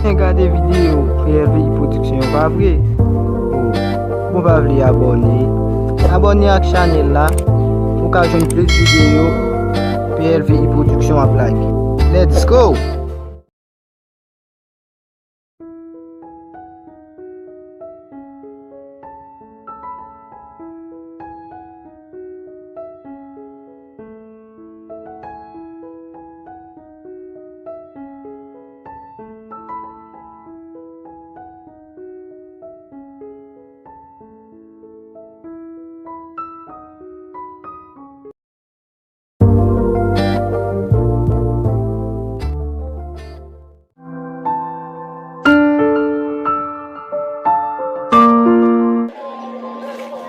Regardez vidéo PRVI Production, pas vrai? Oh, pas vous abonner. Abonnez à la chaîne là pour qu'à jouer plus de vidéos PRVI Production à blague. Let's go!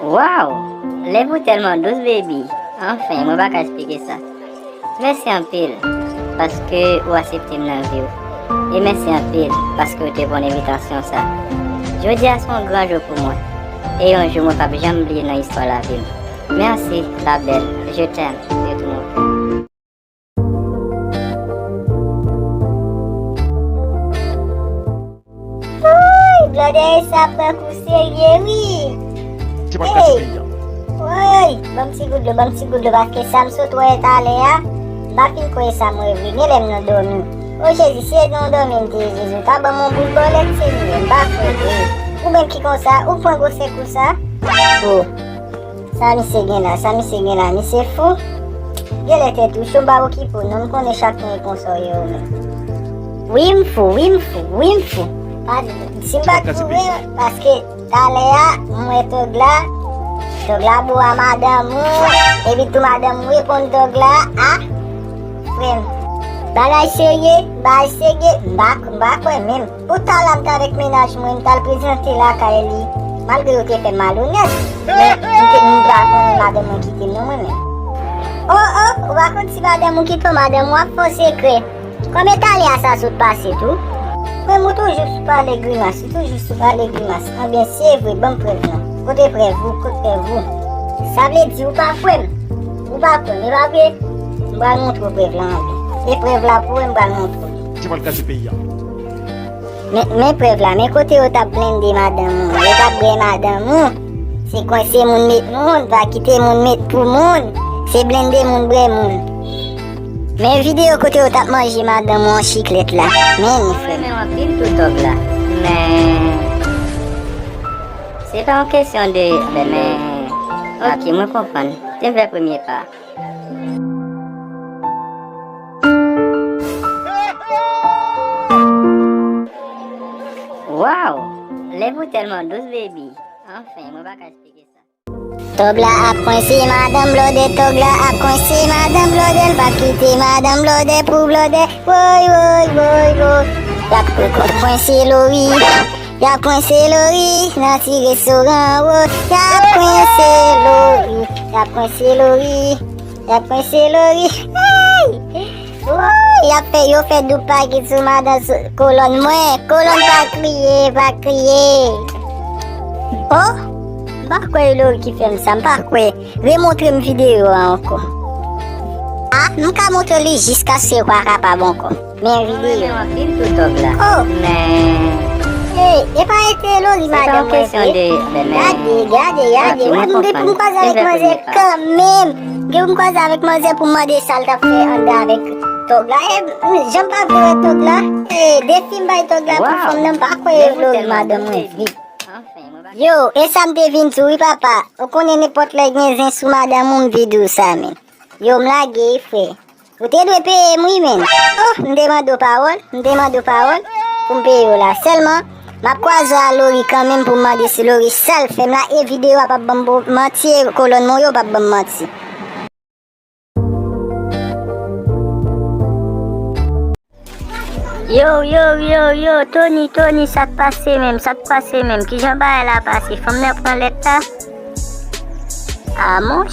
Wow! Lève-vous tellement douce, baby. Enfin, je ne vais pas expliquer ça. Merci un pile parce que vous acceptez mon vie. Et merci un pile parce que vous avez bonne invitation ça. Je dis à son grand jour pour moi. Et un jour, je ne vais jamais oublier dans l'histoire de la vie. Merci, la belle. Je t'aime de tout mon cœur. Glode ça prend coup sérieux, oui. Hey. Oui, bon petit goût parce que ça me saute ouais allé hein. Ba fin quoi ça me revient, l'aime non dormir. Oh Jésus, si non dormir Jésus, ta ba mon boule bolette c'est lui, ba ou même qui comme ça, ou point gosser comme ça. Oh. Ça me c'est là, mais c'est fou. Gel était tout chaud ba qui pour non connaît chacun comme ça yo. Oui, me fou. Si je parce que Taléa, moi Togla boit madame, et puis tout madame répond Togla, ah, frère. Bagay sérieux, bah même. Pourtant, là, avec ménage, moi, je présenté là, Kaeli. Malgré que tu fais malhonnête, mais tu ne madame qui t'aime, non, moi-même. Oh, on va continuer madame qui peut, madame, moi, faut secret. Comment Taléa, ça se passe et tout? Moi, je toujours pas les grimaces, Ah bien, c'est vrai, bon prévenant. Côté prévu. Ça veut dire, ou pas frère, mais pas vrai. Je vais montrer prévenant. Et prévenant pour moi, je vais montrer. Tu vas le casser pays. Mais prévenant, mais côté où tu as blindé madame, c'est quoi, c'est mon met monde, va quitter mon met pour monde, c'est blindé mon vrai monde. Mais vidéo côté où t'as mangé madame mon chiclette là. Mais frère. Mais on pile tout top là. Mais c'est pas une question de. Mais ok, moi comprends. C'est le premier pas. Wow! Lève-vous tellement douce, baby. Enfin, moi pas expliquer ça. Togla a coincé madame Blode, Togla a coincé madame Blode, elle va quitter madame Blode pour Blode. Woy. Y'a coincé Lori, dans ce restaurant, woy. Y'a coincé Lori. Hey! Woy, yo fait du paquet sur madame colonne pas crier. Oh! Pas quoi l'autre qui fait ça, pas quoi. Remontre une vidéo encore. Ah, nous qu'à montrer lui jusqu'à ce qu'on a pas bon quoi. Mais une vidéo. On pile tout top là. Oh, Mais hey, et pas été l'autre madame. c'est pas une question de. Regardez. Ouais, nous devons croiser avec mademoiselle quand même. Devons croiser avec mademoiselle pour demander ça t'a fait en avec Togla. J'aime pas faire Togla. Des films by Togla pour femme n'aime pas quoi l'autre madame. Yo, et ça me devine tout, oui papa. On connaît n'importe la gnaisin sous madame mon vidéo ça, men. Yo, m'lage, frère. Vous te devez payer moi, men. Oh, m'demande aux paroles. Pour me payer là. Seulement, ma croise à Lori quand même pour me demander si Lori seul fait la et vidéo à pas mentir, colonne mon yo pas mentir. Yo, Tony, ça te passe même, qui j'en bats là passé, faut me prendre l'état. Ah mon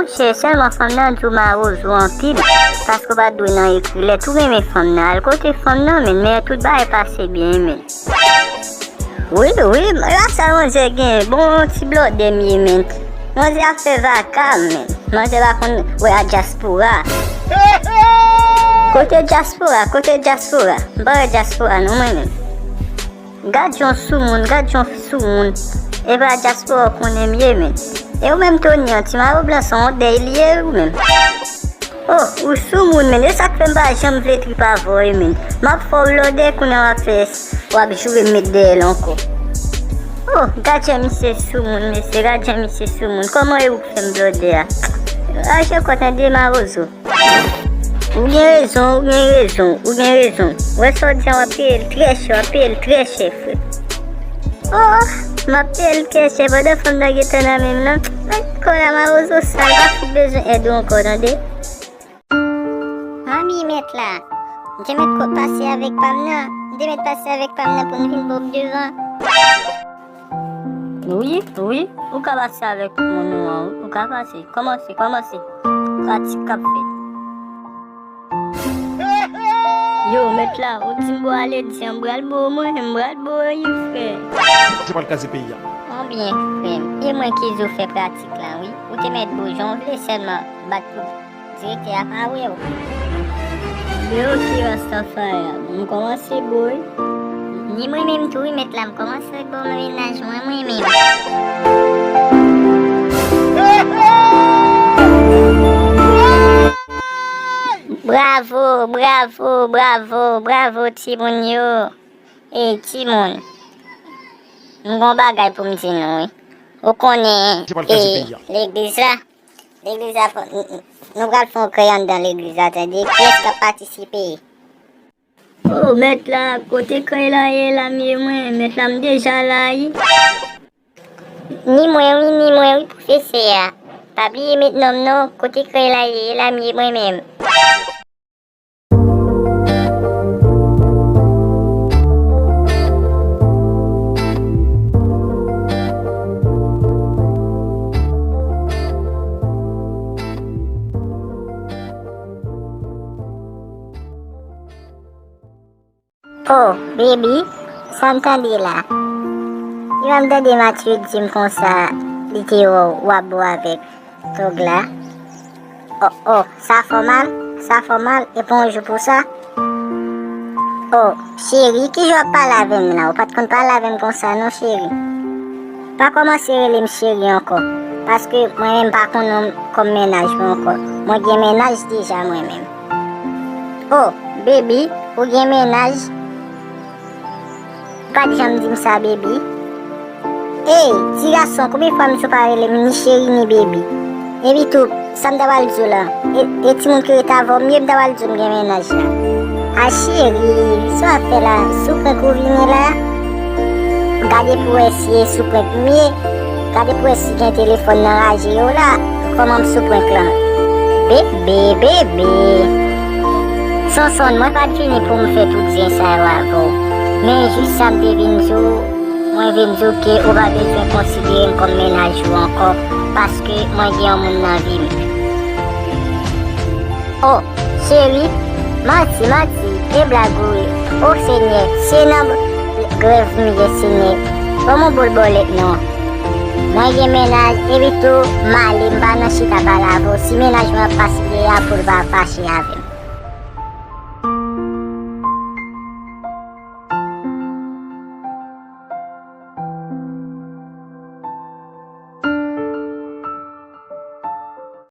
cher, seulement femme nan tout ma rose ou en pile, parce que pas doué nan écrit, les tout mes femmes nan, côté femme nan, mais tout bas est passé bien, mais. Oui, là ça on j'ai gagné, bon petit bloc de mieux, mais. On a fait vacances, mais. On a fait vacances, ouais, à diaspora. Kote diaspora. Mbare diaspora nou mwen men. Gad yon sou moun. E ba diaspora konen miye men. E ou menm Tony an, ti ma ou blan son de liye ou menm. Oh, ou sou moun men, e sak fe mba jam vle tri pa voye men. Map fò lode konen wap fes, wap jouwe met de el anko. Oh, gadje mi se sou moun, mese, gadje mi se sou moun. Koman e ou fe mblode ya? Aje konten de ma ozo. Ou gen rezon. Wè so diyan wap el treche, fwe. Oh, ma pel treche, vode fòm da getan nan menm nan. Konan ma ozo sal, wap fi bezon edo anko, nande? Ami met la. Je met ko pase avek pam nan. Je met pase avek pam nan pou nou vin bob devan. Oui. Ou ka pase avek moun nou an. Ou ka pase. Komanse. Pratik kap fet. Yo, met la, ou ti mbo ale di mbral bo mwen, mbral bo yi fè. C'est pas le cas du pays. An bien fè. E mwen ki zo fè pratik la, oui. Ou te met bo jon vle selman bat pou direte ap a we ou. Yo ki rasta fè ya, mwen komanse boy. Ni mwen menm tou, met la, m komanse bon menaj mwen menm. Bravo, Timon yo. Timon. Mwen bagay pou mdi nou, ou konen, l'eglise la, nou gal fon kreyan dan l'eglise la, tade, ki eska patisipe? Oh, met la, kote kre la ye la miye mwen, met la m deja la ye. Ni mwen, profese ya. Pabliye met nom nou, kote kre la ye la miye mwen menm. Oh, baby, sa m'tande la. Yo am dade Mathieu di m kon sa li te wap bo avek tog la. Oh, sa formal, eponjou pou sa. Oh, chéri, ki jwa pala avem la, ou pat kon pala avem kon sa, non chéri? Pa komanse relem chéri anko, paske mwen men pa kon kom menaj mwen anko. Mwen gen menaj deja mwen men. Oh, baby, ou gen menaj? Pas de jam di m sa, baby. Hey, ti gason, koube fwa m sou parele ni chéri ni baby. E bitou, sa m dawal djou la. E ti moun kire ta vò, mye m dawal djou m gen menaj la. A chéri, sou a fe la, sou prek ou vini la. Gade pou esye sou prek mye. Gade pou esye gen telefon nan raje yo la. Koman m sou prek la. Bebe. Son, mwen pa fini pou m fe tout zin sa yo avò. Men jis sa mte vinjou, mwen vinjou ke ou va bezwen konsidere m kom menajou anko, paske mwen gen moun nan vim. Oh, chéri, mati, e blagouye. Oh, senye, senan grev miye senye, pou moun bolbolet non. Mwen gen menaj, evito, mali mba nan chita balavo, si menaj mwen pasidere apou ba fache avem.